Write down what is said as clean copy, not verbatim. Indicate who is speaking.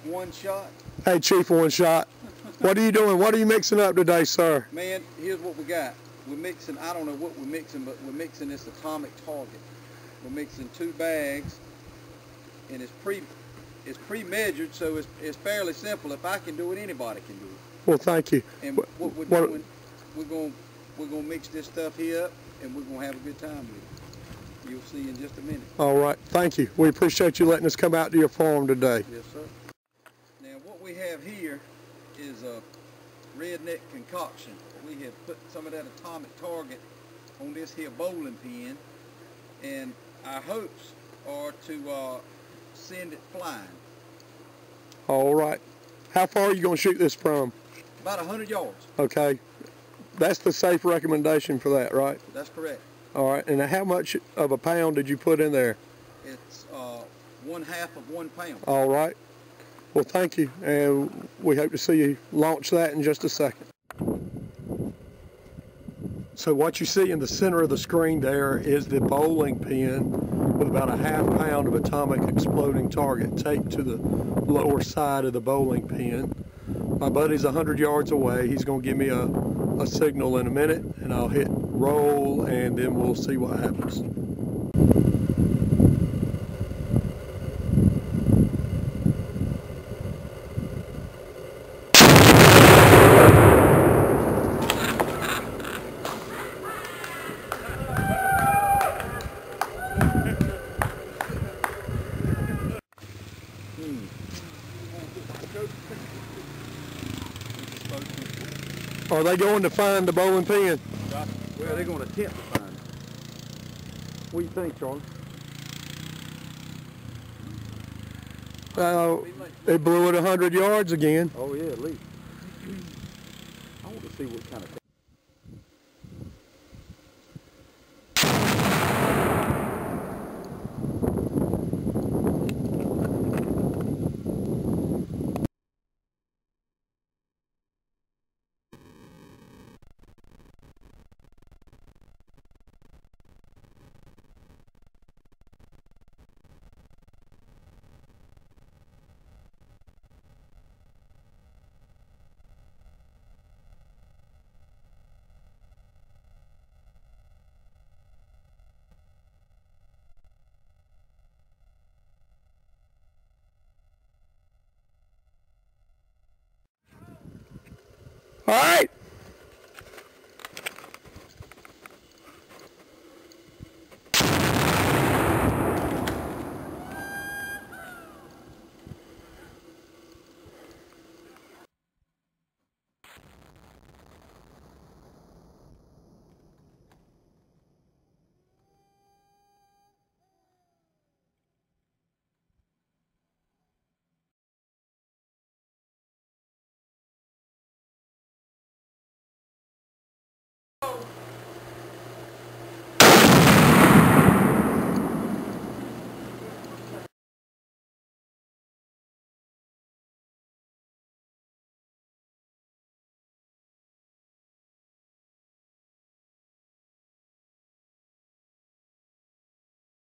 Speaker 1: One Shot.
Speaker 2: Hey, Chief One Shot. What are you doing? What are you mixing up today, sir?
Speaker 1: Man, here's what we got. We're mixing, I don't know what we're mixing, but we're mixing this Atomic Target. We're mixing 2 bags, and it's pre-measured, so it's fairly simple. If I can do it, anybody can do it.
Speaker 2: Well, thank you.
Speaker 1: And what we're doing, we're gonna mix this stuff here up, and we're gonna have a good time with it. You'll see in just a minute.
Speaker 2: All right, thank you. We appreciate you letting us come out to your farm today.
Speaker 1: Yes, sir. Now, what we have here is a redneck concoction. We have put some of that Atomic Target on this here bowling pin, and our hopes are to send it flying.
Speaker 2: All right. How far are you going to shoot this from?
Speaker 1: About 100 yards.
Speaker 2: Okay. That's the safe recommendation for that, right?
Speaker 1: That's correct.
Speaker 2: All right. And how much of a pound did you put in there?
Speaker 1: It's 1/2 of 1 pound.
Speaker 2: All right. Well, thank you, and we hope to see you launch that in just a second. So what you see in the center of the screen there is the bowling pin with about a 1/2 pound of atomic exploding target taped to the lower side of the bowling pin. My buddy's 100 yards away. He's going to give me a signal in a minute, and I'll hit roll, and then we'll see what happens. Are they going to find the bowling pin?
Speaker 1: Well, they're going to attempt to find it. What do you think, Charlie?
Speaker 2: It blew it 100 yards again.
Speaker 1: Oh yeah, at least. I want to see what kind of.
Speaker 2: All right.